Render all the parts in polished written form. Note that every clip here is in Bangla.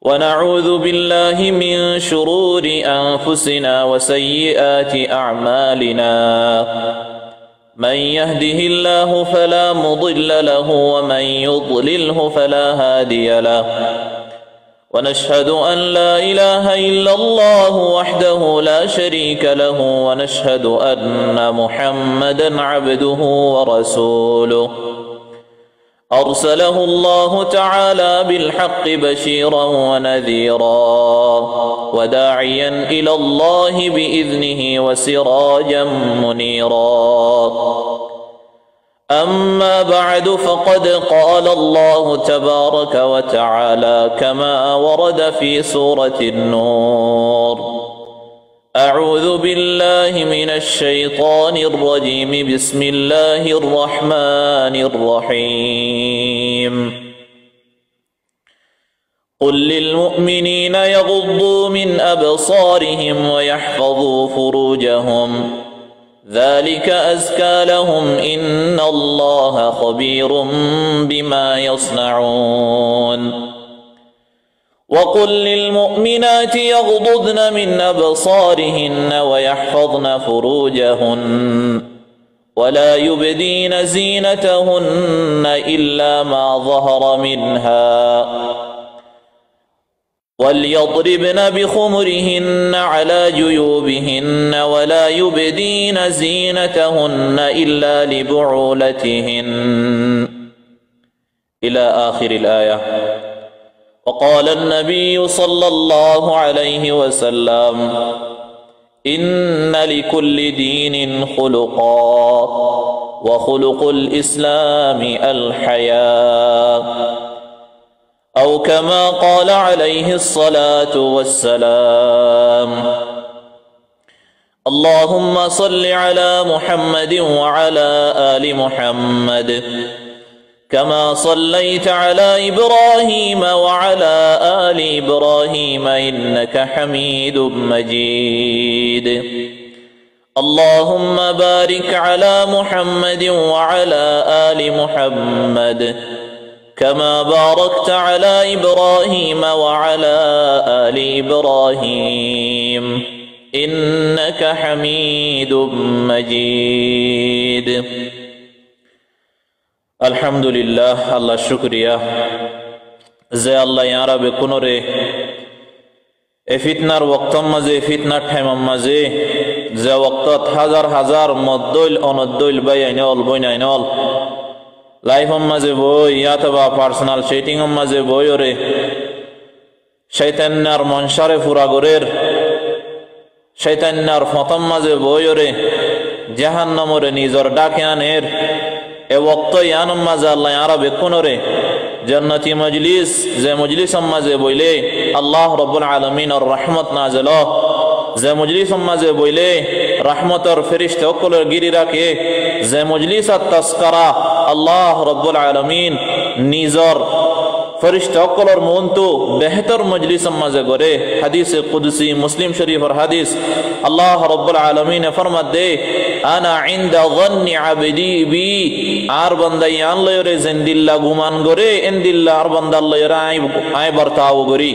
ونعوذ بالله من شرور أنفسنا وسيئات أعمالنا من يهده الله فلا مضل له ومن يضلله فلا هادي له ونشهد أن لا إله إلا الله وحده لا شريك له ونشهد أن محمدا عبده ورسوله أرسله الله تعالى بالحق بشيرا ونذيرا وداعيا إلى الله بإذنه وسراجا منيرا أما بعد فقد قال الله تبارك وتعالى كما ورد في سورة النور أعوذ بالله من الشيطان الرجيم بسم الله الرحمن الرحيم قل للمؤمنين يغضوا من أبصارهم ويحفظوا فروجهم ذلك أزكى لهم إن الله خبير بما يصنعون وقل للمؤمنات يغضضن من أبصارهن ويحفظن فروجهن ولا يبدين زينتهن إلا ما ظهر منها وليضربن بخمرهن على جيوبهن ولا يبدين زينتهن إلا لبعولتهن إلى آخر الآية. وقال النبي صلى الله عليه وسلم إن لكل دين خلقا وخلق الإسلام الحياء أو كما قال عليه الصلاة والسلام. اللهم صل على محمد وعلى آل محمد كما صليت على إبراهيم وعلى آل إبراهيم إنك حميد مجيد. اللهم بارك على محمد وعلى آل محمد كما باركت على إبراهيم وعلى آل إبراهيم إنك حميد مجيد. আলহামদুলিল্লাহ, আল্লাহ শুকরিয়া যে আল্লাহ ইয়ারা বেকুনরে এ ফিতনার ওয়াক্তর মাঝে ফিতনার টাইমের মাঝে যে ওয়াক্তত হাজার হাজার মদ্দইল অনদ্দইল বাই আইনল বই নাইনল লাইফের মাঝে বই ইয়াতবা পার্সোনাল সেটিংয়ের মাঝে বই ওরে শয়তান্নার মনসারে ফুরাগরের শয়তান্নার ফতম মাঝে বই ওরে জাহান্নামরে নিজর ডাকে আনের এ ওক্ত ইয়ানম মাঝে আল্লাহ ইয়ারা বেকুনরে জান্নাতি মজলিস যে মজলিসের মাঝে বইলে আল্লাহ রব্বুল আলামিনের রহমত নাযিল যে মজলিসের মাঝে বইলে রহমতের ফেরেশতা সকলের গিরি রাখে যে মজলিসত তাসকারা আল্লাহ রব্বুল আলামিন নিজর ফেরেশতা সকলের মনতো বেহতর মজলিসের মাঝে করে। হাদিসে কুদসি মুসলিম শরীফের হাদিস আল্লাহ রব্বুল আলামিন ফরমাত দে আনা ইনদা যন্নি আবদি বি আর বান্দা ইয়ান লয়রে জিন্দিল্লা গুমান করে ইনদিল্লা আর বান্দা লয়রে আই বর্তাও গরি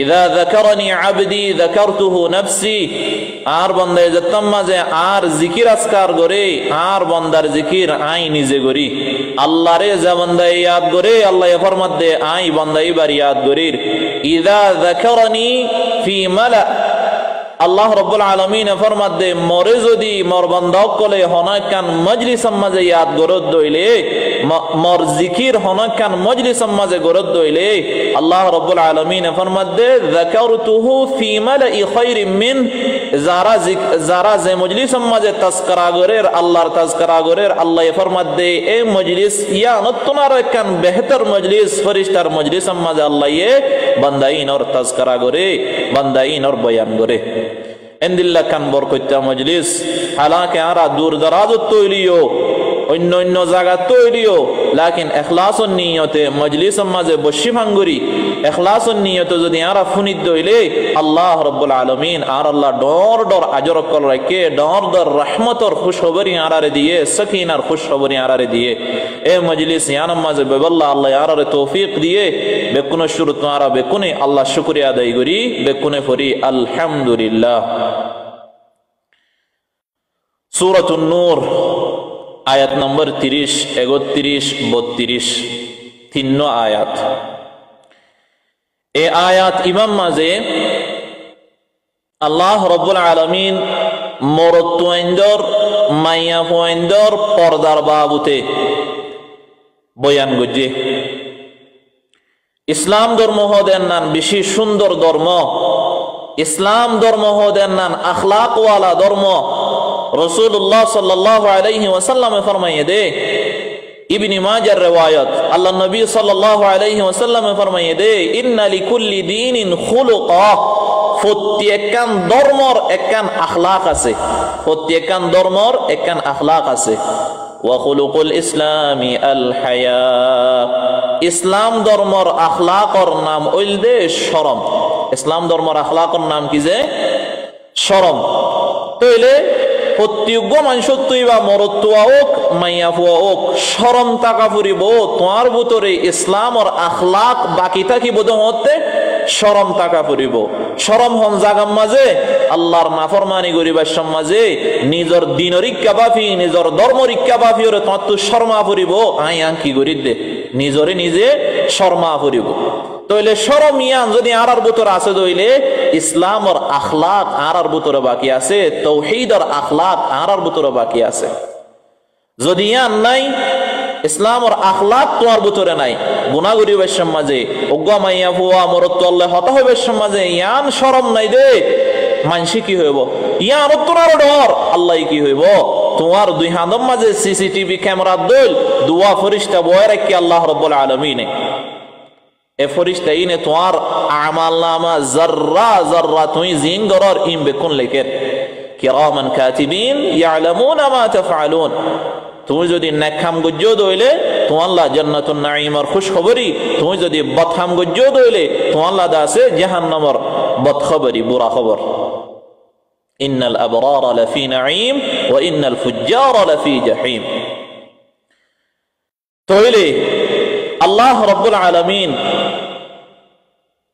ইদা যাকারানি আবদি যাকারতুহু নফসি আর বান্দা যতম মাঝে আর জিকির আসকার করে আর বান্দার জিকির আই নিজে গরি আল্লাহরে যে বান্দা ইয়াদ করে আল্লাহ ফরমাত দে আই বান্দা ইবার ইয়াদ গরির ইদা যাকারানি ফি মালা আল্লাহ রব্বুল আলামিন ফরমাত দে মরে যদি মোর বান্দা কলে হনাকান মজলিসের মাঝে ইয়াদ গরদ দইলে মোর জিকির হনাকান মজলিসের মাঝে গরদ দইলে আল্লাহ রব্বুল আলামিন ফরমাত দে যাকারতুহু ফি মালাই খায়রিন মিন যারা যে মজলিসের মাঝে তাজকিরা গরের আল্লাহর তাজকিরা গরের আল্লাহ ফরমাত দে এই মজলিস ইয়া তোমার কান বেহতর মজলিস ফেরেশতার মজলিসের মাঝে আল্লাহ এ বান্দাইনর তাজকিরা গরে বান্দাইনর বয়ান গরে এন্দিল্লা কান বরকতা মজলিস হালাকে আরা দূর দরাজ তৈলিও অন্য অন্য জায়গা তৈরিও লাকিন ইখলাসুন নিয়তে মজলিসের মাঝে বসি ভাঙ্গুরি ইখলাসুন নিয়তে যদি আরা ফুনিদ দইলে আল্লাহ রাব্বুল আলামিন আর আল্লাহ ডর ডর আজর কল রাখে ডর ডর রহমতর খুশখবরি আরারে দিয়ে সকিনার খুশখবরি আরারে দিয়ে এ মজলিস ইয়ানার মাঝে বেবল্লাহ আল্লাহ আরারে তৌফিক দিয়ে বেকুনে শুরু তোমারা বেকুনে আল্লাহ শুকরিয়া আদায় করি বেকুনে ফরি আলহামদুলিল্লাহ। সূরাতুন নূর আয়াত নম্বর 30, 31, 32 তিন আয়াত। এ আয়াত ইমাম মাঝে আল্লাহ রাব্বুল আলামিন মরতুইন্দর মাইয়া ফুইন্দর পর্দার বাবুতে বয়ান গজে ইসলাম ধর্ম হদেন নান বেশি সুন্দর ধর্ম, ইসলাম ধর্ম হদেন নান আখলাকওয়ালা ধর্ম। রাসূলুল্লাহ সাল্লাল্লাহু আলাইহি ওয়াসাল্লাম ফরমাইয়ে দে ইবনে মাজার riwayat আল্লাহ নবী সাল্লাল্লাহু আলাইহি ওয়াসাল্লাম ফরমাইয়ে দে ইন্না লিকুল্লি দীনিন খুলুকা, প্রত্যেকখান ধর্মর একখান আখলাক আছে, প্রত্যেকখান ধর্মর একখান আখলাক আছে। ওয়া খুলুকুল ইসলামি আল হায়া, ইসলাম ধর্মর আখলাকর নাম হইল দে শরম। ইসলাম ধর্মর আখলাকর নাম কি যে শরম। তইলে প্রত্যেক মানুষ তুই বা মরতুয়া হোক মাইয়া ফুয়া হোক শরম টাকা ফুরিব তোমার ভিতরে ইসলামর আখলাক বাকি থাকিব হতে শরম টাকা ফুরিব। শরম হন জাগাম মাঝে আল্লাহর নাফরমানি করিবার সমাজে নিজের দিনের ইচ্ছা বাফি নিজের ধর্মর ইচ্ছা বাফি ওরে তোমার তো শর্মা ফুরিব আই কি করি দে নিজরে নিজে শর্মা ফুরিব। তইলে শরম ইয়ান যদি আরার ভিতরে আছে দইলে ইসলামর আখলাক আরার ভিতরে বাকি আছে, তাওহীদর আখলাক আরার ভিতরে বাকি আছে। যদি ইয়ান নাই ইসলামর আখলাক তোমার ভিতরে নাই গুনাহ করিবার সমাজে ওগা মাইয়া ফুয়া মরত আল্লাহ হতা হইবার সমাজে ইয়ান শরম নাই দে মানসি কি হইব ইয়ান তোর ডর আল্লাহ কি হইব তোমার দুই হাতর মাঝে সিসিটিভি ক্যামেরা দইল দুয়া ফেরেশতা বয় রাখি আল্লাহ রাব্বুল আলামিন এ ফেরেশতা ইনে তোমার আমাল নামা যাররা যাররা তুই জিন গরর ইম বেকুন লেখের কিরামান কাতিবিন ইয়ালামুনা মা তাফআলুন। তুমি যদি নেকাম গজ্জ দইলে তোমার আল্লাহ জান্নাতুন নাঈমের খুশখবরি, তুমি যদি বদকাম গজ্জ দইলে তোমার আল্লাহ দাসে জাহান্নামের বদখবরি বুরা খবর। ইন্নাল আবরার লাফি নাঈম ওয়া ইন্নাল ফুজ্জার লাফি জাহিম। তইলে আল্লাহ রাব্বুল আলামিন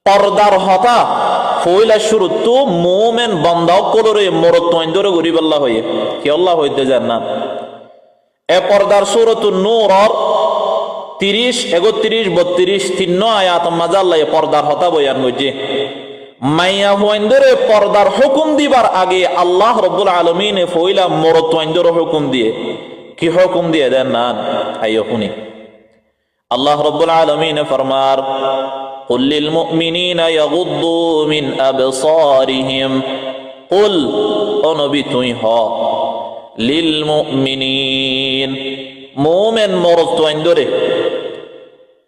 পর্দার হতা ফইলা শুরুতু মুমিন বান্দা করে মরতইন্দরে গরিবাল্লাহ হয়ে কি আল্লাহ হইতে জান্নাত। এ পর্দার সূরাতুন নূর 30, 31, 32 তিন আয়াত মাঝে আল্লাহ পর্দার হতা বয়ান করছে। মাইয়া হইন্দরে পর্দার হুকুম দিবার আগে আল্লাহ রাব্বুল আলামিন ফইলা মরতইন্দরে হুকুম দিয়ে কি হুকুম দিয়ে দেন না আইয়ো শুনি। আল্লাহ রাব্বুল আলামিন ফরমার কুল লিল মুমিনিনা ইয়াগুদ্দু মিন আবসারিহিম, কুল ও নবী তুই হ লিল মুমিনিন মুমিন মরতইন্দরে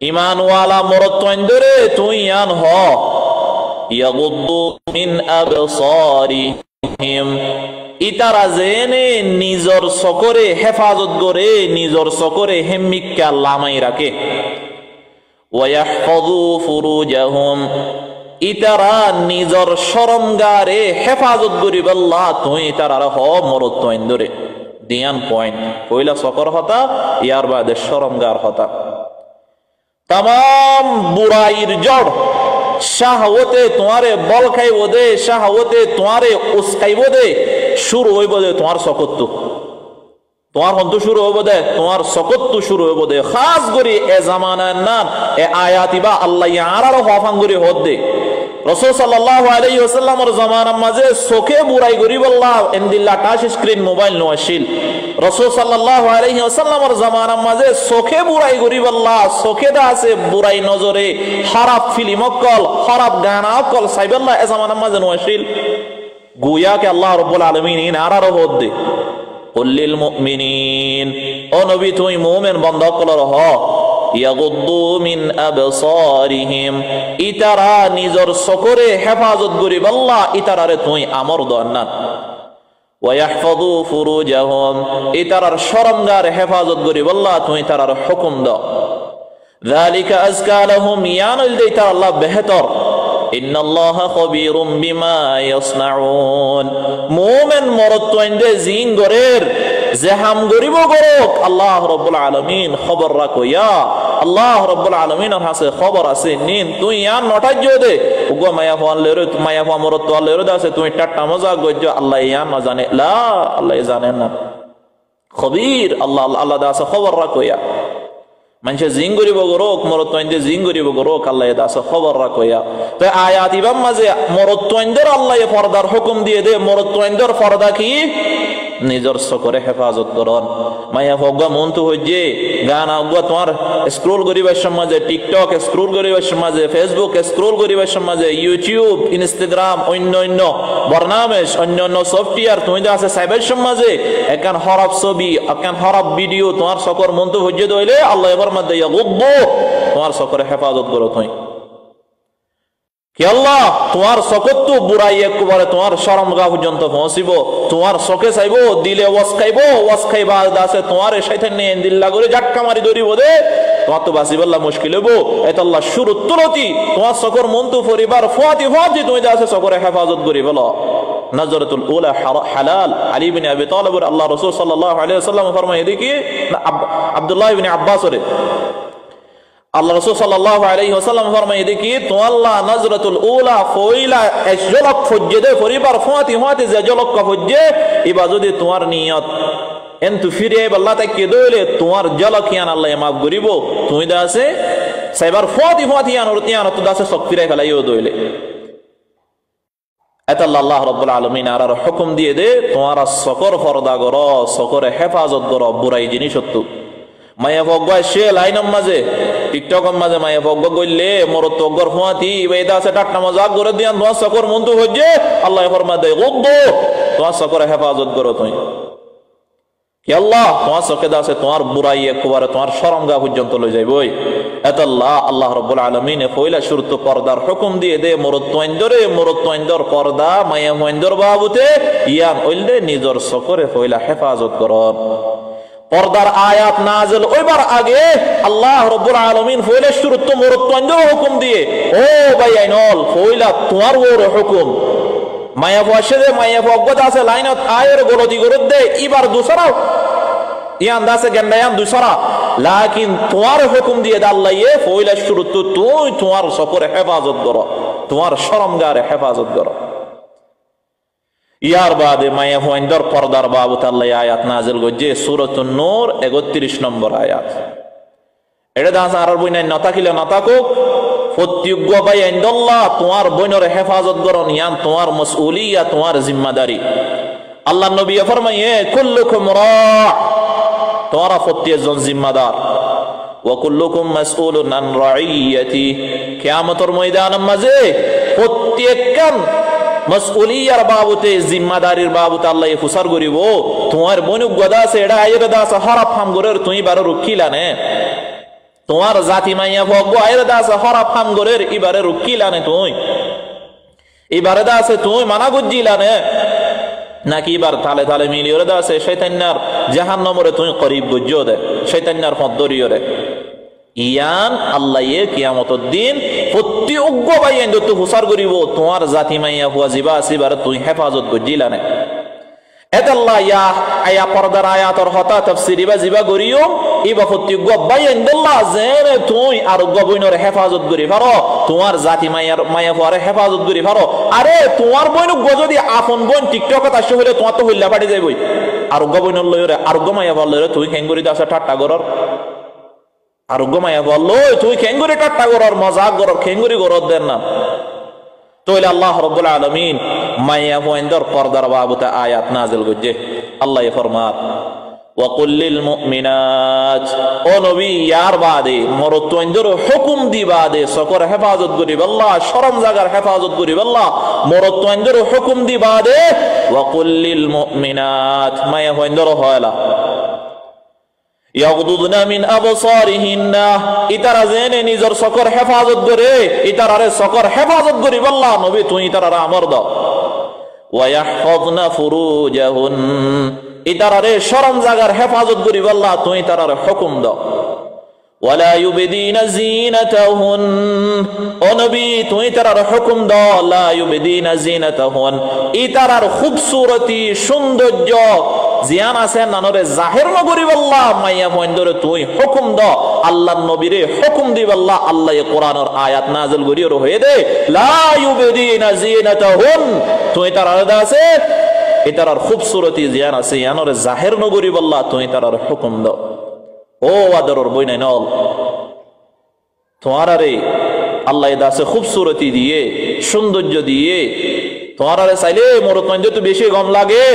ঈমানওয়ালা মরতইন্দরে তুই ইয়ান হ ইয়াগুদ্দু মিন আবসারিহিম ইতারা জেনে নিজর সকরে হেফাজত করে নিজর সকরে হেমিকা লামাই রাখে। ওয়ায়াহফাযু ফুরুজাহুম ইতারা নিজর শরমগারে হেফাজত করিবাল্লাহ তুই ইতারা হ মরতইন্দরে দিয়ান পয়েন্ট পয়লা সকর হতা ইয়ার বাদে শরমগার হতা। তাম বুরাইর জড় শাহওয়াতে তোমারে বল খাইব দে শাহওয়াতে তোমারে উস্কাইব দে শুরু হইব দে তোমার সকত্তু তোমার হন্তু শুরু হইব দে তোমার সকত্তু শুরু হইব দে। খাস করে এ জামানার নাম এ আয়াতিবা আল্লাহ ইয়ারার হফাঙ্গুরি হদ দে। রাসূল সাল্লাল্লাহু আলাইহি ওয়াসাল্লামের জামানার মাঝে চোখে বুড়াই গরিবাল্লাহ ইনদিল্লাহ টাচ স্ক্রিন মোবাইল নওয়াশিল। রাসূল সাল্লাল্লাহু আলাইহি ওয়াসাল্লামের জামানার মাঝে চোখে বুড়াই গরিবাল্লাহ চোখে দা আছে বুড়াই নজরে খারাপ ফিল্ম অকল খারাপ গান অকল সাইবাল্লাহ এ জামানার মাঝে নওয়াশিল গুয়া কে আল্লাহ রাব্বুল আলামিন ইনারার হদ দে। কুল লিল মুমিনিন ও নবী তুই মুমিন বান্দা কলর হ ইয়াগুদ্দু মিন আবসারিহিম ইতারা নিজর সকরে হেফাজত করিবাল্লাহ ইতারারে তুই আমর দন্নাত। ওয়াহফাযু ফুরুজাহুম ইতারার শরমগার হেফাজত করি বল্লা তুমি তারার হুকুম দাও যালিকা আযকা লাহুম ইয়ানুল দাইতা আল্লাহ বেহতর ইন্নাল্লাহা খাবীরুম বিমা ইয়াসনাউন মুমিন মরতওয়াইন্দে জিন গরের জেহাম গরিব গরক আল্লাহ রাব্বুল আলামিন খবর রাখো ইয়া আল্লাহ রাব্বুল আলামিনের কাছে খবর আছে নিন তুই ইয়ান নটাজ্য দে উগো মায়া ফওয়ালের মায়া ফওয়া মরতওয়ালের দাসে তুমি টাট্টা মজাক গজ্জ আল্লাহ ইয়ান না জানে লা আল্লাহ জানেন না খবীর আল্লাহ আল্লাহ দাসে খবর রাখো ইয়া মানুষে জিং গরিব গরক মরতওয়াইন্দে জিং গরিব গরক আল্লাহ দাসে খবর রাখো ইয়া তো আয়াত ইবাম মাঝে মরতওয়াইন্দের আল্লাহ পর্দার হুকুম দিয়ে দে মরতওয়াইন্দের পর্দা কি নিজর সকরে হেফাজত করন মায়া ভগবা মন তো হইছে গান আগবা তোমার স্ক্রল করিবার সমাজে টিকটক স্ক্রল করিবার সমাজে ফেসবুক স্ক্রল করিবার সমাজে ইউটিউব ইনস্টাগ্রাম অন্য অন্য বর্নামেশ অন্য অন্য সফটওয়্যার তুমি যা আছে সাইবার সমাজে একান হরফ ছবি একান হরফ ভিডিও তোমার সকর মন তো হইছে দইলে আল্লাহ এবার মধ্যে ইয়াগুব্বু তোমার সকরে হেফাজত করো তুমি কি আল্লাহ তোমার চকত তো বুড়াই একবারে তোমার শরমগাহ পর্যন্ত পৌঁছিব তোমার চকে চাইব দিলে ওয়াজ খাইবা আছে তোমার শয়তান নিয়ে দিল্লা করে জাটকা মারি ধরিব দে তোমার তো বাঁচিবল্লা মুশকিল হইব এটা আল্লাহ শুরু তুলতি তোমার চকর মন তো পরিবার ফুয়াতি তুমি যা আছে চকরে হেফাজত করি বলো নজরাতুল উলা হালাল আলী ইবনে আবি তালিব আল্লাহ রাসূল সাল্লাল্লাহু আলাইহি ওয়াসাল্লাম ফরমায় দেখি আব্দুল্লাহ ইবনে আব্বাস রে আল্লাহ রাসূল সাল্লাল্লাহু আলাইহি ওয়াসাল্লাম ফরমায় দেখি তো আল্লাহ নজরাতুল উলা ফয়লা এজলক ফজ্জে পরিবার ফুয়াতি যে জলক ফজ্জে ইবা যদি তোমার নিয়ত এন্তু ফিরে আল্লাহ তাকে দইলে তোমার জলক ইয়ান আল্লাহ মাফ করিব তুমি দা আছে সাইবার ফুয়াতি ইয়ান তো দাসে সব ফিরে ফেলাইও দইলে এত আল্লাহ রাব্বুল আলামিন আর হুকুম দিয়ে দে তোমার সকর পর্দা করো সকরে হেফাজত করো বুরাই জিনিস তো মায়া ভগবা সে লাইনের মাঝে টিকটকের মাঝে মায়া ভগবা গইলে মরত তগর ফুয়াতি বেদা আছে টাটনা মজাক করে দিয়ান তোমার সকর মন তো হইছে আল্লাহ ফরমা দেয় গুব্বু তোমার সকরে হেফাজত করো তুমি কি আল্লাহ তোমার চকে আছে তোমার বুরাই একবারে তোমার শরমগাহ পর্যন্ত লই যাইবই এত আল্লাহ রাব্বুল আলামিন পয়লা শুরুতে পর্দার হুকুম দিয়ে দে মরতওয়াইন্দর পর্দা মায়া মুইন্দর বাবুতে ইয়ান ওইলে নিজর সকরে পয়লা হেফাজত করন পর্দার আয়াত নাযিল হইবার আগে আল্লাহ রাব্বুল আলামিন পয়লা শুরুতে মরতওয়াইন্দর হুকুম দিয়ে ও ভাই আইনল পয়লা তোমার ওর হুকুম মায়া বসে মায়া ভগত আছে লাইনত আয়ের গলতি করে দে এবার দুসরাও ইয়ান দাসে গন্ডায়ান দুসরা লাকিন তোমার হুকুম দিয়ে আল্লাহ এ পয়লা শুরুতে তুই তোমার সকরে হেফাজত করো তোমার শরমগারে হেফাজত করো ইয়ার বাদে মায়া হুইন্দর পর্দার বাবত আল্লাহ আয়াত নাযিল করছে সূরাতুন নূর 31 নম্বর আয়াত এটা দাস আর বই নাই নতাকিলে নতাকুক ফত্যুগ্য বাই ইনদাল্লাহ তোমার বইনের হেফাজত করন ইয়ান তোমার মাসউলিয়া তোমার জিম্মাদারি আল্লাহ নবী ফরমায়ে কুল্লুকুম রা' তোমার প্রত্যেকজন জিম্মাদার ওয়া কুল্লুকুম মাসউলুন আন রাইয়াতি কিয়ামতের ময়দানের মাঝে প্রত্যেকজন মাসউলিয়ার বাবতে জিম্মাদারির বাবতে আল্লাহ ফুসার করিব তোমার বনুক গদা আছে এটা আইরে দাস হারাপ ফাম গরের তুই বারো রুকিলানে তোমার জাতি মাইয়া ভগব আইরে দাস হারাপ ফাম গরের ইবারে রুকিলানে তুই ইবারে দাসে তুই মানা গুজিলানে নাকি এবার তালে তালে মিলিয়ে দাসে শয়তান্নার জাহান্নামরে তুই করিব গুজ্জো দে শয়তান্নার ফদরিও রে ইয়ান আল্লাহ কিয়ামতের দিন প্রতি উগ্র বাইন যত হুসার করিব তোমার জাতি মাইয়া হুয়া জিবা আসিবার তুই হেফাজত গজিলানে এতাল্লাহ ইয়া আয়া পর্দার আয়াতর হতা তাফসীরি বা জিবা করিও ইবা প্রতি উগ্র বাইন দল্লাহ জেনে তুই আর গবইনর হেফাজত করি পারো তোমার জাতি মাইয়া হুয়ারে হেফাজত করি পারো আরে তোমার বইন যদি আপন বোন টিকটকত আসে হইলে তোমার তো হইলা পাড়ি যাইবই আর গবইনর লইরে আর গমাইয়া বললে তুই কেন করি দাসা ঠাট্টা করর আরোগ্য মায়া বললো তুই খেঙ্গুরি টাট্টা করার মজাক করার খেঙ্গুরি করার দেন না তাহলে আল্লাহ রাব্বুল আলামিন মায়া পয়েন্ডর পর্দার বাবতে আয়াত নাযিল করছে আল্লাহ ফরমাত ওয়া কুল লিল মুমিনাত ও নবী ইয়ার বাদে মরতওয়াইন্দর হুকুম দি বাদে সকর হেফাজত করি আল্লাহ শরম জাগার হেফাজত করি আল্লাহ মরতওয়াইন্দর হুকুম দি বাদে ওয়া কুল লিল মুমিনাত মায়া পয়েন্ডর হয়লা ইয়াগদুদনা মিন আবসারিহিন্না ইতারা জেনে নিজর সকর হেফাজত করে ইতারারে সকর হেফাজত করি আল্লাহ নবী তুই ইতারা আমর দাও ওয়ায়াহফাযনা ফুরুজাহুন, ইতারারে শরম জাগার হেফাজত করিব আল্লাহ তুই তারারে হুকুম দাও। ওয়ালা ইউবদিনা জিনাতাহুন, ও নবী তুই তারার হুকুম দাও লা ইউবদিনা জিনাতাহুন, ইতারার খুবসুরতি সৌন্দর্য জিয়ান আছে নানরে জাহির নগরিব আল্লাহ মাইয়া বন্ধরে তুই হুকুম দাও। আল্লাহর নবীরে হুকুম দিব আল্লাহ, আল্লাহ এই কোরআনের আয়াত নাযিল করিও হয়ে দে লা ইউবদিনা জিনাতাহুন, তুই তারার আছে ইতারার খুবসুরতি জিয়ান আছে ইয়ানরে জাহির নগরিব আল্লাহ তুই তারার হুকুম দাও। ও আদরর বই নাই নল, তোমারে আল্লাহ দাসে খুবসুরতি দিয়ে সৌন্দর্য দিয়ে তোমারে চাইলে মোর তো বেশি গম লাগে,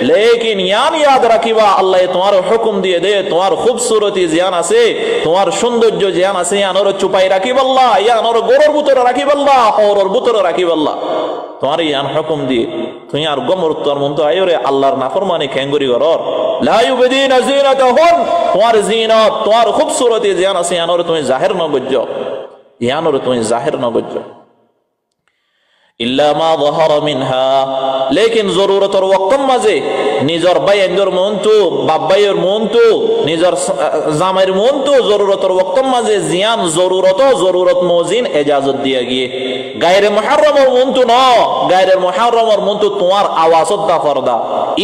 লেকিন ইয়াদ রাখিবা আল্লাহ তোমার হুকুম দিয়ে দে তোমার খুবসুরতি জিয়ান আছে তোমার সৌন্দর্য জিয়ান আছে ইয়ানর চুপাই রাখিব আল্লাহ, ইয়ানর গোরর ভিতরে রাখিব আল্লাহ, ওরর ভিতরে রাখিব আল্লাহ, তোমার ইয়ান হুকুম দিয়ে তুই আর গমর তোর মন তো আয়রে আল্লাহর নাফরমানি খেঙ্গুরি গরর লা ইউবদিনা জিনাতাহুন, তোমার জিনাত তোমার খুবসুরতি জিয়ান আছে ইয়ানর তুমি জাহির নগজ্জ, ইয়ানর তুমি জাহির নগজ্জ। ইল্লা মা যাহারা মিনহা, লেকিন জরুরতর ওয়াক্তর মাঝে নিজর বাইয়ের মনতু বাব্বাইয়ের মনতু নিজর জামাইয়ের মনতু জরুরতর ওয়াক্তর মাঝে জিয়ান জরুরত মজিন এজাজত দিয়া গিয়ে গায়রে মুহাররমের মনতু ন, গায়রে মুহাররমের মনতু তোমার আওয়াজত দা ফরদা,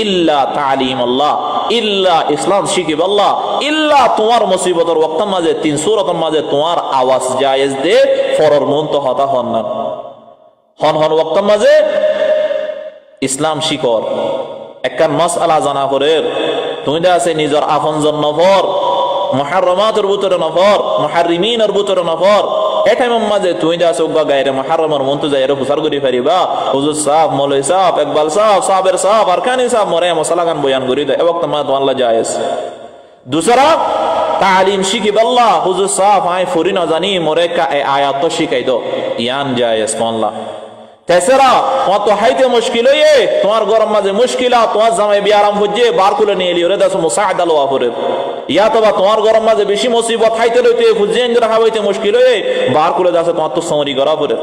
ইল্লা তালিম আল্লাহ, ইল্লা ইসলাম শিখিব আল্লাহ, ইল্লা তোমার মুসিবতর ওয়াক্তর মাঝে তিন সূরতের মাঝে তোমার আওয়াজ জায়েজ দে ফরর মনতু হতা হন না। হন হন ওয়াক্তর মাঝে ইসলাম শিকর একখান মাসআলা জানা করে তুমি দা আছে নিজর আপনজন নফর মুহাররমাতের ভিতরে নফর মুহাররিমিনের ভিতরে নফর এটাইমের মাঝে তুমি দা আছে উগা গায়রে মুহাররমের মনতু যায়রে ফুসার করি পারিবা। হুজুর সাহেব মৌলভী সাহেব ইকবাল সাহেব সাবের সাহেব আরকানি সাহেব মরে মশালাগান বয়ান করি দেয় এ ওয়াক্ত মা আল্লাহ জায়েজ। দুসরা তালিম শিখিব আল্লাহ, হুজুর সাহেব আই ফুরি না জানি মরে কা আয়াত তো শিখাই দো ইয়ান জায়েজ আল্লাহ। তেসরা তোমার তো হাইতে মুশকিল হয়ে তোমার গরম মাঝে মুশকিলা তোমার জামাই বিয়ারাম হচ্ছে বার খুলে নিয়ে এলি ওরে দাস মুসাআদা লওয়া পরে ইয়া তো বা তোমার গরম মাঝে বেশি মুসিবত হাইতে লইতে খুঁজে ইনজরা হাইতে মুশকিল হয়ে বার খুলে দাস তোমার তো সমরি করা পরে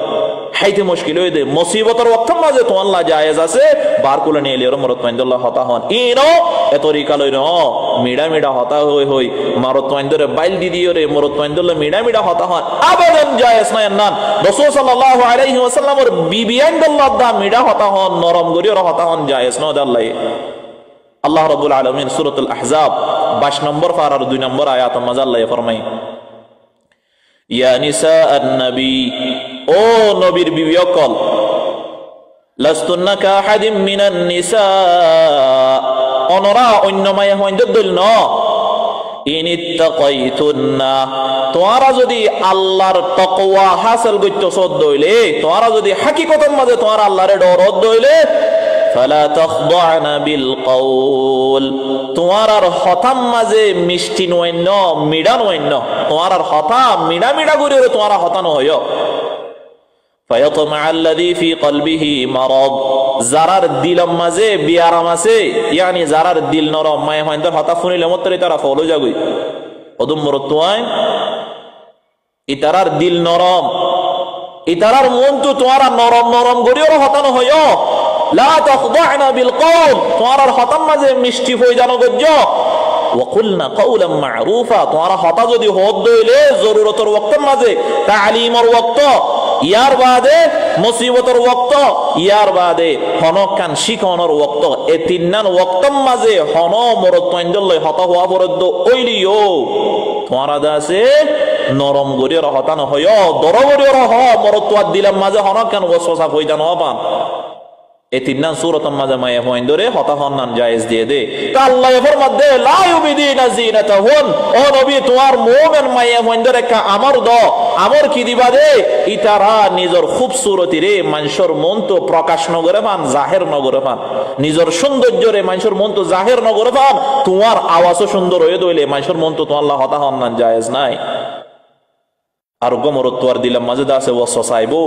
হাইতে মুশকিল হয়ে দে মুসিবতের ওয়াক্ত মাঝে তোমার আল্লাহ জায়েজ আছে বার খুলে নিয়ে এলি ওরে মরত মাইন্দুল্লাহ হতা হন ইনো এ তরিকা লই ন মিডা মিডা হতা হই হই মারত মাইন্দরে বাইল দি দিও রে মরত মাইন্দুল্লাহ মিডা মিডা হতা হন আবেদন জায়েজ না না। রাসূল সাল্লাল্লাহু আলাইহি ওয়াসাল্লামের বিবিয়ান আল্লাহ দা মিডা হতা হন নরম গরিয়র হতা হন জায়েজ না আল্লাহ। আল্লাহ রাব্বুল আলামিন সূরাতুল আহজাব 22 নম্বর পারার 2 নম্বর আয়াত মাঝে আল্লাহ ফরমায় ইয়া নিসাআন নবী, ও নবীর বিবি সকল, লাস্তুন্না কাহাদিম মিনান নিসা, অনরা অন্য মায়া হইন্দ দল ন, ইনিত্তাকাইতুন্না, তোমরা যদি আল্লাহর তাকওয়া হাসিল করতে সদ হইলে তোমরা যদি হাকিকতের মাঝে তোমরা আল্লাহরে ডর হইলে ফালা তাখদা'না বিল কওল, তোমার হতাম মাঝে মিষ্টি নয়ন্য মিডা নয়ন্য তোমার হতা মিডা মিডা করে তোমার হতানো হয়। ফায়াতমা আল্লাযী ফি কলবিহি মারাদ, যারার দিলম মাঝে বিয়ারাম আছে ইয়ানি যারার দিল নরম মায় হইন্দর হতা ফুনিলে মতরে তারা ফলো যাগই ওদম মরতুয়ায় ইতারার দিল নরম ইতারার মন তো তোমার নরম নরম গড়িও হতানো হয়। লা তাখদা'না বিল কওল, তোমার হতাম মাঝে মিষ্টি হই জানো গজ্জ ওয়াকুলনা কওলাম মা'রুফা, তোমার হতা যদি হদ দইলে জরুরতের ওয়াক্তের মাঝে তালিমের ওয়াক্ত ইয়ার বাদে মুসিবতের ওয়াক্ত ইয়ার বাদে হনকান শিখনের ওয়াক্ত এ তিননান ওয়াক্তের মাঝে হন মরত পয়ন্দলই হতা হওয়া পরদ্দ ওইলিও তোমার দাসে নরম গরিয়র হতানো হয় দর গরিয়র হ মরত তোয়ার দিলাম মাঝে হনকান ওয়াসওয়াসা হই জানো পান এই তিননান সূরাতের মাঝে মায়া হইন্দরে হতা হন্নান জায়েজ দিয়ে দে। তা আল্লাহ ফরমাতে লা ইউবিদিনা জিনাতাহুন, ও নবী তোমার মুমিন মায়া হইন্দরে কা আমর দ আমর কি দিবা দে ইতারা নিজর খুবসুরতি রে মানুষের মন তো প্রকাশ নগরে পান জাহির নগরে পান, নিজর সৌন্দর্য রে মানুষের মন তো জাহির নগরে পান, তোমার আওয়াজও সুন্দর হয়ে দইলে মানুষের মন তো তোমার আল্লাহ হতা হন্নান জায়েজ নাই। আর গমরত তোয়ার দিলাম মাঝে দাসে ওয়াসওয়াসাইবো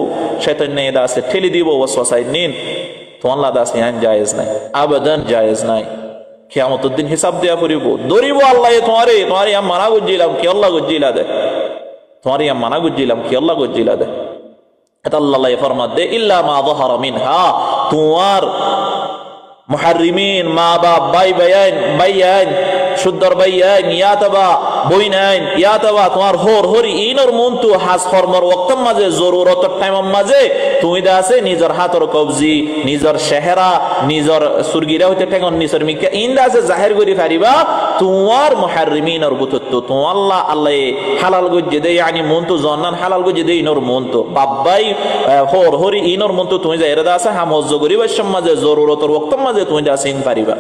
শয়তান নে দাসে ঠেলি দিব ওয়াসওয়াসাই নিন তোমার দাস ইয়ান জায়েজ নাই, আবেদন জায়েজ নাই। কিয়ামতের দিন হিসাব দেয়া করিব দরিব আল্লাহ তোমারে তোমার ইয়া মানা গুজিলাম কি আল্লাহ গুজিলা দে, তোমার ইয়া মানা গুজিলাম কি আল্লাহ গুজিলা দে। এটা আল্লাহ ফরমাত দে ইল্লা মা যাহারা মিনহা, তোমার মুহাররিমিন মা বাপ বাইয়ান শুদ্ধর বাইয়ান ইয়াতবা বইনাইন ইয়াতবা তোমার হরি ইনর মন্তু হাস কর্মর ওয়াক্তর মাঝে জরুরতর টাইমের মাঝে তুমি দা আছে নিজর হাতর কবজি নিজর চেহারা নিজর সুরগিরা হইতে ঠেঙন নিজর মিকা ইন্দা আছে জাহির করি পারিবা তোমার মুহাররিমিনর বুতত্ব তো আল্লাহ হালাল গজ্জে দেই yani মন্তু জন্নান হালাল গজ্জে দেই ইনর মন্তু বাব্বাই হরি ইনর মন্তু তুমি যা এরা আছে হামজ করিবা সমাজে জরুরতর ওয়াক্তর মাঝে তুমি দা সিন পারিবা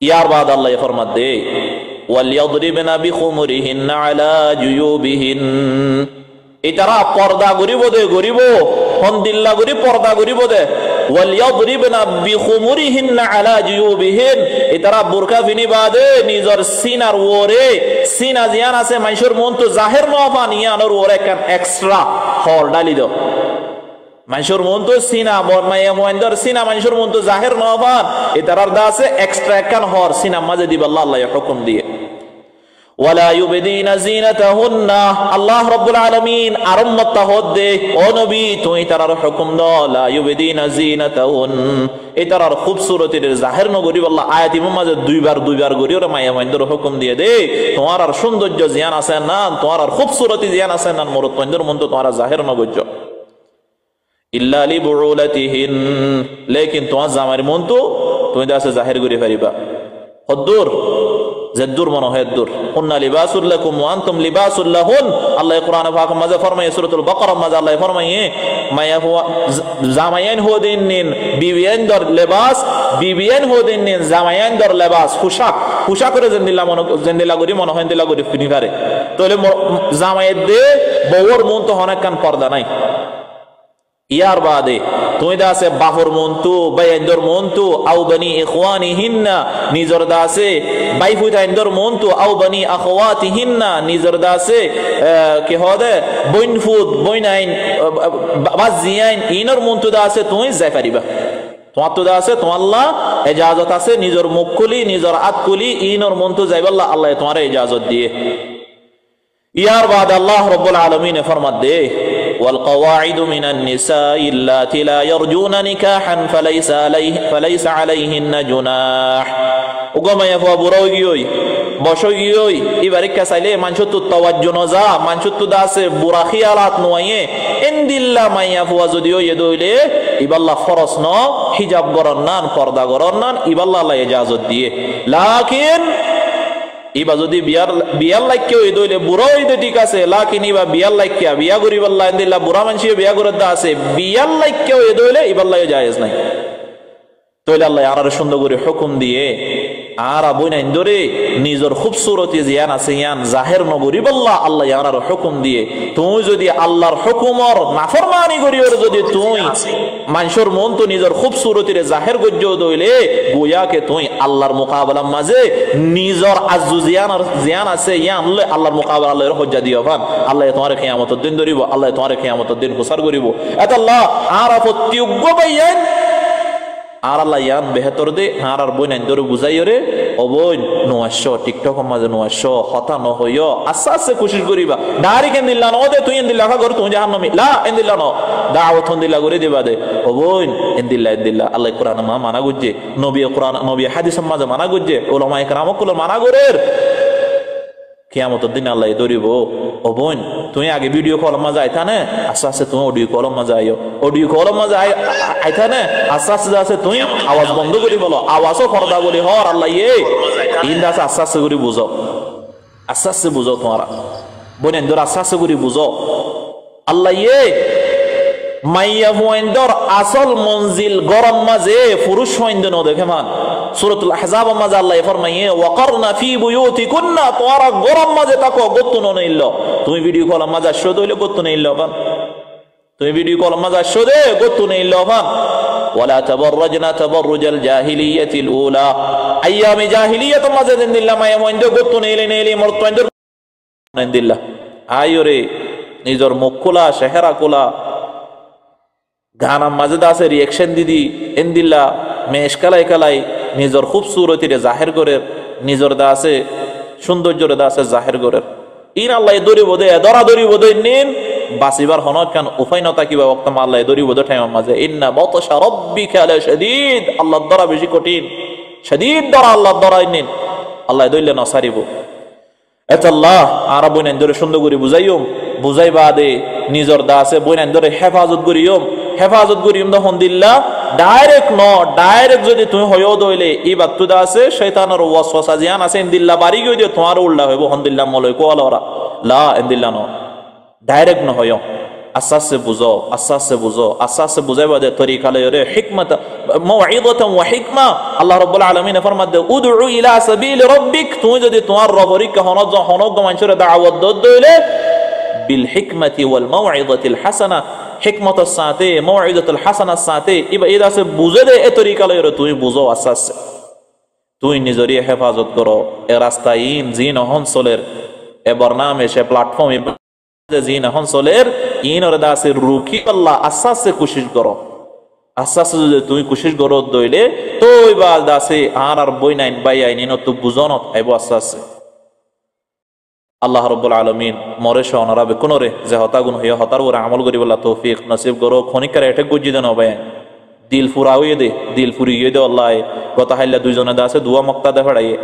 ইয়ার বাদ আল্লাহ ফরমাত দে ওয়ালিয়াদরিবনা বিখুমুরিহিন্না আলা জুয়ুবিহিন এটারা পর্দা গরিব দে গরিব হন্দিল্লা গরি পর্দা গরিব দে ওয়ালিয়াদরিবনা বিখুমুরিহিন্না আলা জুয়ুবিহিন এটারা বুরকা ফিনি বাদে নিজর সিনার ওরে সিনা জিয়ান আছে মাইশুর মন তো জাহির নফান ইয়ানোর ওরে কান এক্সট্রা হর ডালি দাও মানুষের মন তো সিনা মহেন্দর সিনা মানুষের মন তো জাহের নবান এটার দা আছে এক্সট্রা কান হর সিনা মাঝে দিব আল্লাহ হুকুম দিয়ে ওয়ালা ইউবদিনা জিনাতাহুন্না আল্লাহ রাব্বুল আলামিন আরম্মত হদে ও নবী তুই তারার হুকুম দাও লা ইউবদিনা জিনাতাহুন এটার খুবসুরতির জাহির নগরি আল্লাহ আয়াত মাঝে দুইবার গরি ওরে মায়া মহেন্দর হুকুম দিয়ে দে তোমার আর সৌন্দর্য জিয়ান আছে না তোমার আর খুবসুরতি জিয়ান আছে না মরত মহেন্দর মন তো তোমার জাহির নগর্য ইল্লা লিবুলাতিহিন লেকিন তোমার জামার মন তো তুমি দাসে জাহির করে পারিবা হদ্দুর জদ্দুর মন হদ্দুর কুননা লিবাসুল লাকুম ওয়া আনতুম লিবাসুল লাহুন আল্লাহ কোরআনে পাক মাঝে ফরমায় সূরাতুল বাকারা মাঝে আল্লাহ ফরমায় মায়া হুয়া জামায়ান হোদিন বিবিয়ান দর লিবাস বিবিয়ান হোদিন জামায়ান দর লিবাস পোশাক করে জেন্দিলা করি মন হন্দিলা করি ফিনি পারে তাহলে জামায়াত দে বউর মন তো অনেক কান পর্দা নাই ইয়ার বাদে তুমি দাসে বাহর মন্তু বাইন্দর মন্তু আও বনি ইখওয়ানিহিন্না নিজর দাসে বাইফুতাইন্দর মন্তু আও বনি আখওয়াতিহিন্না নিজর দাসে কি হদে বইনফুদ বইনাইন বাজিয়াইন ইনর মন্তু দাসে তুমি যাই পারিবা তোমার তো দাসে তোমার আল্লাহ ইজাজত আছে নিজর মুখ খুলি নিজর হাত খুলি ইনর মন্তু যাইবাল্লাহ আল্লাহ তোমার ইজাজত দিয়ে ইয়ার বাদ আল্লাহ রাব্বুল আলামিন ফরমাত দে والقواعد من النساء اللاتي لا يرجون نكاحا فليس عليهن جناح وقوما يفوا براوي বসগিয়ই ইবারিকা চাইলে মানসুত তাওয়াজ্জু নজা মানসুত দাসে বুরা খিয়ালাত নয়ে ইনদিল্লা মাইয়া ফুয়া যদিও ইদইলে ইবাল্লাহ ফরজ ন হিজাব গরন নান পর্দা গরন নান ইবাল্লাহ আল্লাহ ইজাজত দিয়ে লাকিন ইবা যদি বিয়ার লাইকেও ইদইলে বুড়ো ইদে ঠিক আছে লাকিন ইবা বিয়ার লাইকিয়া বিয়া করিবাল্লাহ ইনদিল্লা বুড়া মানসি বিয়া করদা আছে বিয়ার লাইকেও ইদইলে ইবাল্লাহ জায়েজ নাই তাইলে আল্লাহ আর সুন্দর করে হুকুম দিয়ে আর বইনা ইন্দরে নিজর খুবসুরতি জিয়ান আছে ইয়ান জাহির নগরি বল্লাহ আল্লাহ আর হুকুম দিয়ে তুই যদি আল্লাহর হুকুমর নাফরমানি করিও যদি তুই মানুষের মন তো নিজর খুবসুরতিরে জাহির গজ্জ দইলে গোয়াকে তুই আল্লাহর মুকাবলার মাঝে নিজর আজু জিয়ান আছে ইয়ান আল্লাহর মুকাবলা আল্লাহর হজ্জা দিও ভান আল্লাহ তোমার কিয়ামতের দিন ধরিব আল্লাহ তোমার কিয়ামতের দিন হুসার করিব এত আল্লাহ আর আপত্তিযোগ্য বাইয়ান আর আল্লাহ ইয়ান বেহতর দে আর বই নাই ধরে বুঝাই রে ও বই নোয়াশো টিকটক মাঝে নোয়াশো হতা ন হইও আস্তে আস্তে কোশিশ করিবা ডারি কেন দিল্লা ন দে তুই এন্দিল্লা খা করে তুই জাহান্নামী লা এন্দিল্লা ন দাওয়াত দিল্লা করে দিবা দে ও বই এন্দিল্লা আল্লাহ কোরআন মা মানা গুজে নবী হাদিস মাঝে মানা গুজে উলামা ইকরাম কুল মানা গরের কিয়ামতের দিন আল্লাহ ধরিব ও বোন তুমি আগে ভিডিও কল মজা আইতা না আস্তে আস্তে তুমি অডিও কল মজা আইও অডিও কল মজা আইতা না আস্তে আস্তে আছে তুমি আওয়াজ বন্ধ করি বলো আওয়াজও পর্দা বলি হর আল্লাহ ইন্দা আস্তে আস্তে করে বুঝো আস্তে আস্তে বুঝো তোমারা বোন এন্দর আস্তে আস্তে করে বুঝো আল্লাহ মাইয়া হুয়াইন্দর আসল মঞ্জিল গরম মাঝে পুরুষ হইন্দ ন দেখে মান সূরাতুল আহজাব মাঝে আল্লাহ ফরমায়ে ওয়াকারনা ফি বুয়ুতিকুন্না তোরা গরম মাঝে তাকো গত্তুন নইল তুমি ভিডিও কল মাঝে শোদ হইলে গত্তুন নইল বান তুমি ভিডিও কল মাঝে শোদে গত্তুন নইল বান ওয়ালা তাবাররাজনা তাবাররুজাল জাহিলিয়াতিল উলা আইয়ামে জাহিলিয়াত মাঝে দিল্লা মাইয়া হুয়াইন্দ গত্তুন নইলে মরতইন্দ দিল্লা আইরে নিজর মুখ খোলা চেহারা খোলা গানা মাঝে দাসে রিয়েকশন দিদি এন্দিল্লা মেশ কালাই নিজর খুবসুরতিরে জাহির করে নিজর দাসে সৌন্দর্যরে দাসে জাহির করে ইন আল্লাহ দরিব দে দরা দরিব দে নিন বাসিবার হনক কান উপায় নতা কিবা ওয়াক্ত আল্লাহ দরি বদ ঠাইম মাঝে ইন্না বাতশা রাব্বিকা লাশাদীদ আল্লাহ দরা বেশি কঠিন শাদীদ দরা আল্লাহ দরা ইনিন আল্লাহ দইলে নসারিব এতাল্লাহ আর বইনান ধরে সুন্দর করে বুঝাইম বুঝাই বাদে নিজর দা আছে বইনান ধরে হেফাজত করিম তখন দিল্লা ডাইরেক্ট যদি তুমি হয়েও দইলে এই বাত্তুদা আছে শয়তানের ওয়াসওয়াসা জিয়ান আছে ইনদিল্লা বাড়ি গিয়ে দিও তোমার উল্টা হইব হন্দিল্লা মলই কোয়ালা ওরা লা ইনদিল্লা ন ডাইরেক্ট ন হইও আস্তে আস্তে বুঝাই বাদে তরিকা লয়রে হিকমত মাউইদাতান ওয়া হিকমা আল্লাহ রাব্বুল আলামিন ফরমাতে উদউ ইলা সাবিল রাব্বিক তুমি যদি তোমার রবরিক হনগ মানুষের দাওয়াত দইলে বিল হিকমতি ওয়াল মাউইদাতিল হাসানা হিকমতের সাথে মাউইদাতুল হাসানার সাথে এরা সে বুঝে দে এ তরিকা লয়রে তুমি বুঝো আস্তে তুই নিজেরই হেফাজত করো এ রাস্তায় জিন হনসলের এ বর্নামে সে প্ল্যাটফর্ম জিন হনসলের ইনর দাসে রুকি আল্লাহ আস্তে কোশিশ করো আস্তে যদি তুমি কোশিশ করো দইলে তো এবার দাসে আর বই নাইন বাই আইন তো বুঝনত আইব আস্তে আল্লাহ রাব্বুল আলামিন মরে শোনারা বেকুনরে যে হতাগুন হইয়া হতার ওরা আমল করি বলা তৌফিক নসিব করো খনিকার এটে গুজি দেন হবে দিল ফুরাউয়ে দে দিল ফুরিয়ে দে আল্লাহ গত হাইলা দুইজনে দাসে দুয়া মক্তা দে ফড়াইয়ে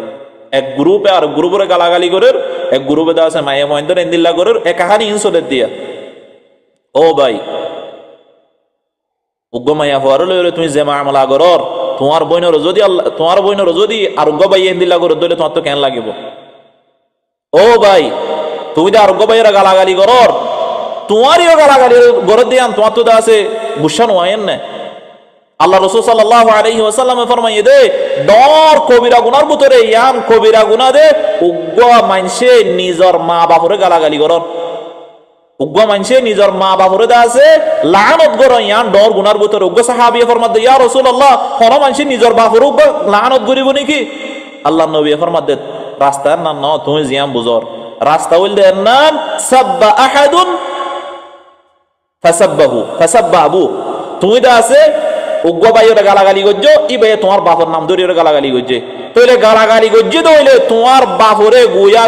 এক গ্রুপে আর গ্রুপরে গালাগালি করের এক গ্রুপে দাসে মায়া মহেন্দ্র ইন্দিল্লা করের এক কাহানি ইনসোলের দিয়া ও ভাই উগ্র মায়া হওয়ার লইলে তুমি যে মামলা করর তোমার বইনের যদি আর উগ্র ভাই ইন্দিল্লা করে দইলে তোমার তো কেন লাগিব ও ভাই তুমি তো আরোগ্য ভাইয়েরা গালাগালি করর তোমারও গালাগালি গরদ দিয়ান তোমার তো আছে গুসানো আয়েন না আল্লাহ রাসূল সাল্লাল্লাহু আলাইহি ওয়াসাল্লাম ফরমাইয়ে দে ডর কবিরা গুনার ভিতরে ইয়াম কবিরা গুনাহ দে উগ্র মানসে নিজর মা বাপরে গালাগালি করর উগ্র মানসে নিজর মা বাপরে দা আছে লানত গর ইয়ান ডর গুনার ভিতরে উগ্র সাহাবী ফরমাতে ইয়া রাসূলুল্লাহ কোন মানসে নিজর বাপরে লানত করিব নাকি আল্লাহ নবী ফরমাতে রাস্তার নাম ন তুমি জিয়াম বুঝর রাস্তা হইলে নাম সাব্বা আহাদুন ফাসাব্বাহু তুমি দা আছে উগ্র ভাইয়ের গালাগালি গজ্জো ই ভাই তোমার বাপর নাম ধরে গালাগালি গজ্জে তইলে গালাগালি গজ্জে দইলে তোমার বাপরে গুয়া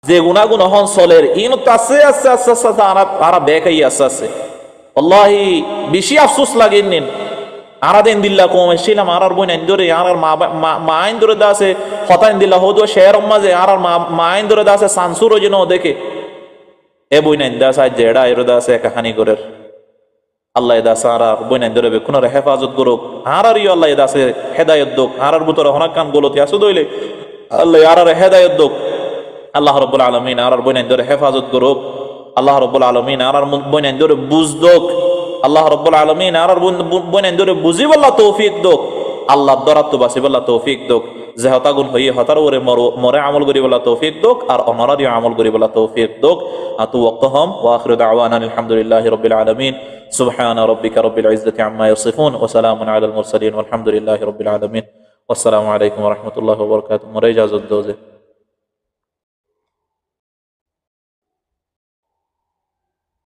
যে গুনাগুন হন চলের ইন তো আছে আরা বেকাই আছে আল্লাহি বেশি আফসোস লাগেন নিন আরাদিন দিল্লা কম এসেছিলাম আর বই নাইন ধরে আর মা আইন ধরে দাসে হতাইন দিল্লা হতো শের মাঝে আর মা আইন ধরে দাসে সানসুর যেন দেখে এ বই নাইন দাস আজ জেডা এর দাসে কাহানি করে আল্লাহ দাস আর বই নাইন ধরে বেকুনের হেফাজত করুক আর আল্লাহ দাসে হেদায়ত দোক আর ভিতরে হনাক কান গলতি আসো দইলে আল্লাহ আর হেদায়ত দোক আল্লাহ রাব্বুল আলামিন আর বই নাইন ধরে হেফাজত করুক আল্লাহ রাব্বুল আলামিন আর বইনান ধরে বুঝদোক আল্লাহ রাব্বুল আলামিন আর বইনান ধরে বুঝিবল্লা তৌফিক দোক আল্লাহ দরাত তো বাসিবল্লা তৌফিক দোক যে হতাগুন হইয়ে হতার ওরে মরে আমল করিবল্লা তৌফিক দোক আর অনরারি আমল করিবল্লা তৌফিক দোক আতু ওয়াক্তহম ওয়া আখিরু দাওয়ানা আলহামদুলিল্লাহি রাব্বিল আলামিন সুবহানা রাব্বিকা রাব্বিল ইজ্জাতি আম্মা ইয়াসিফুন ওয়া সালামুন আলাল মুরসালিন ওয়ালহামদুলিল্লাহি রাব্বিল আলামিন ওয়াসসালামু আলাইকুম ওয়া রাহমাতুল্লাহি ওয়া বারাকাতুহু মরে ইজাজত দোজে